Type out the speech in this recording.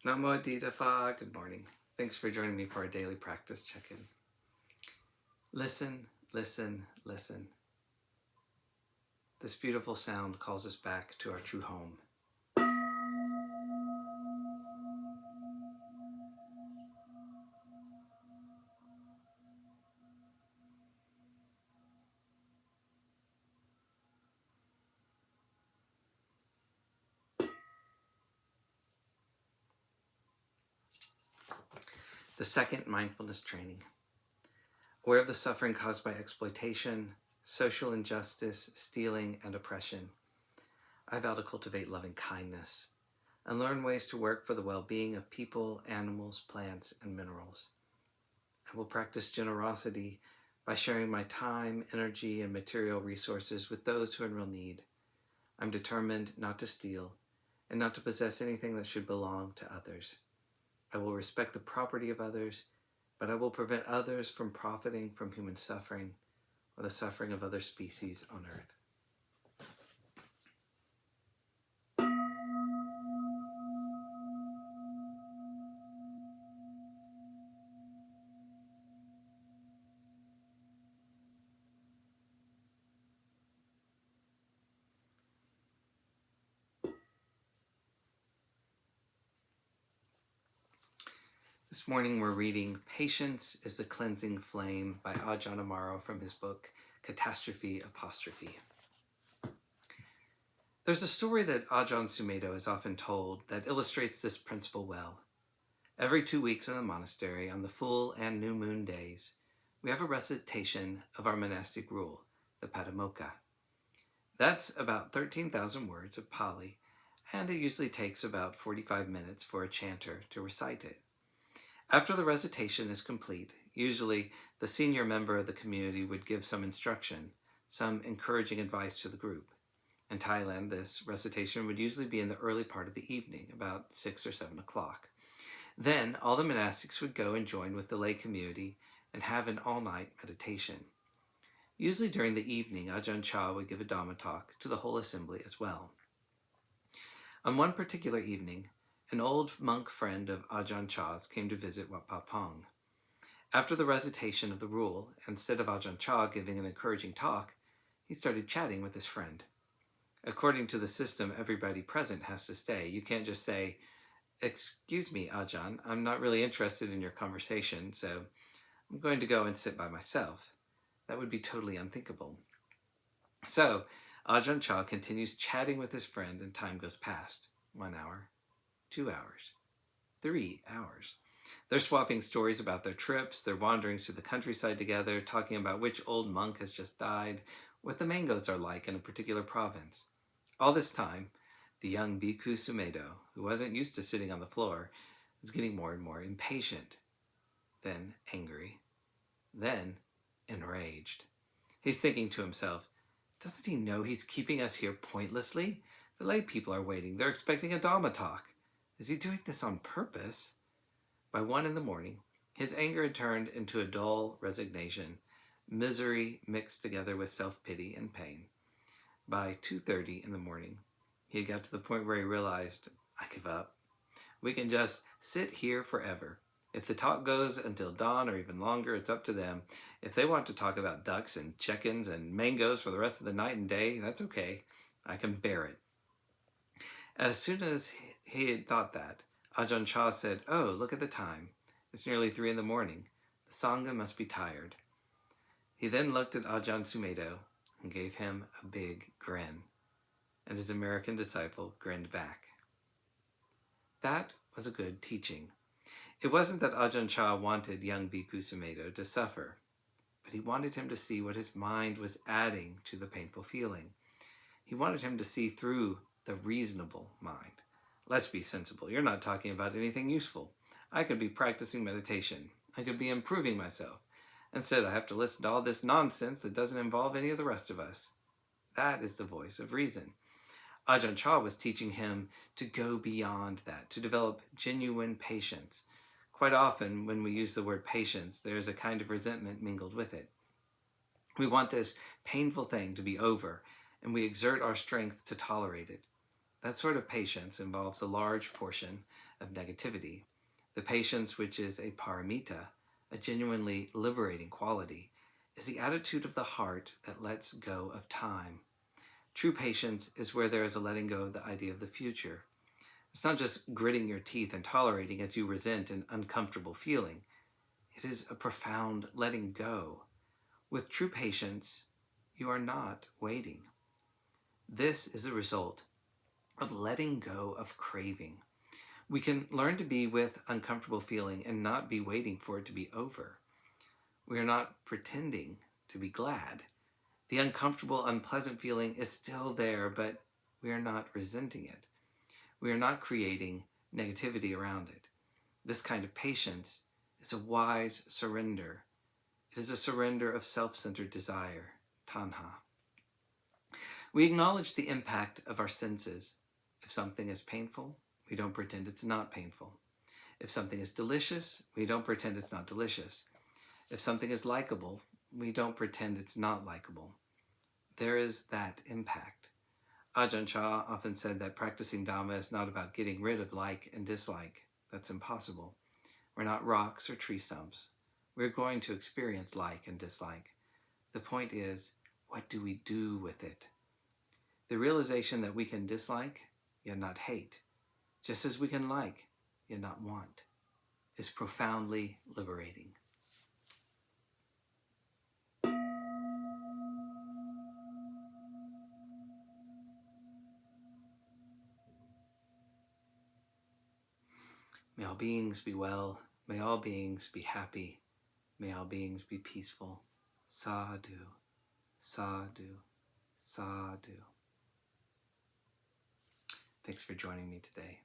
Namo Phat. Good morning. Thanks for joining me for our daily practice check-in. Listen, listen, listen. This beautiful sound calls us back to our true home. The second mindfulness training. Aware of the suffering caused by exploitation, social injustice, stealing, and oppression, I vow to cultivate loving kindness and learn ways to work for the well-being of people, animals, plants, and minerals. I will practice generosity by sharing my time, energy, and material resources with those who are in real need. I'm determined not to steal and not to possess anything that should belong to others. I will respect the property of others, but I will prevent others from profiting from human suffering or the suffering of other species on earth. This morning we're reading Patience is the Cleansing Flame by Ajahn Amaro from his book Catastrophe, Apostrophe. There's a story that Ajahn Sumedho is often told that illustrates this principle well. Every 2 weeks in the monastery, on the full and new moon days, we have a recitation of our monastic rule, the Patimokkha. That's about 13,000 words of Pali, and it usually takes about 45 minutes for a chanter to recite it. After the recitation is complete, usually the senior member of the community would give some instruction, some encouraging advice to the group. In Thailand, this recitation would usually be in the early part of the evening, about 6 or 7 o'clock. Then all the monastics would go and join with the lay community and have an all-night meditation. Usually during the evening, Ajahn Chah would give a Dharma talk to the whole assembly as well. On one particular evening, an old monk friend of Ajahn Chah's came to visit Wat Pa Pong. After the recitation of the rule, instead of Ajahn Chah giving an encouraging talk, he started chatting with his friend. According to the system, everybody present has to stay. You can't just say, "Excuse me, Ajahn, I'm not really interested in your conversation, so I'm going to go and sit by myself." That would be totally unthinkable. So, Ajahn Chah continues chatting with his friend and time goes past. 1 hour, 2 hours, 3 hours. They're swapping stories about their trips, their wanderings through the countryside together, talking about which old monk has just died, what the mangoes are like in a particular province. All this time, the young Bhikkhu Sumedho, who wasn't used to sitting on the floor, is getting more and more impatient, then angry, then enraged. He's thinking to himself, doesn't he know he's keeping us here pointlessly? The lay people are waiting. They're expecting a Dhamma talk. Is he doing this on purpose? By 1 in the morning, his anger had turned into a dull resignation, misery mixed together with self-pity and pain. By 2:30 in the morning, he had got to the point where he realized, I give up. We can just sit here forever. If the talk goes until dawn or even longer, it's up to them. If they want to talk about ducks and chickens and mangoes for the rest of the night and day, that's okay. I can bear it. As soon as he had thought that, Ajahn Chah said, "Oh, look at the time. It's nearly 3 in the morning. The Sangha must be tired." He then looked at Ajahn Sumedho and gave him a big grin, and his American disciple grinned back. That was a good teaching. It wasn't that Ajahn Chah wanted young Bhikkhu Sumedho to suffer, but he wanted him to see what his mind was adding to the painful feeling. He wanted him to see through the reasonable mind. Let's be sensible. You're not talking about anything useful. I could be practicing meditation. I could be improving myself. Instead, I have to listen to all this nonsense that doesn't involve any of the rest of us. That is the voice of reason. Ajahn Chah was teaching him to go beyond that, to develop genuine patience. Quite often, when we use the word patience, there's a kind of resentment mingled with it. We want this painful thing to be over, and we exert our strength to tolerate it. That sort of patience involves a large portion of negativity. The patience, which is a paramita, a genuinely liberating quality, is the attitude of the heart that lets go of time. True patience is where there is a letting go of the idea of the future. It's not just gritting your teeth and tolerating as you resent an uncomfortable feeling. It is a profound letting go. With true patience, you are not waiting. This is a result of letting go of craving. We can learn to be with uncomfortable feeling and not be waiting for it to be over. We are not pretending to be glad. The uncomfortable, unpleasant feeling is still there, but we are not resenting it. We are not creating negativity around it. This kind of patience is a wise surrender. It is a surrender of self-centered desire, tanha. We acknowledge the impact of our senses. If something is painful, we don't pretend it's not painful. If something is delicious, we don't pretend it's not delicious. If something is likable, we don't pretend it's not likable. There is that impact. Ajahn Chah often said that practicing Dhamma is not about getting rid of like and dislike. That's impossible. We're not rocks or tree stumps. We're going to experience like and dislike. The point is, what do we do with it? The realization that we can dislike, yet not hate, just as we can like, yet not want, is profoundly liberating. May all beings be well. May all beings be happy. May all beings be peaceful. Sadhu, sadhu, sadhu. Thanks for joining me today.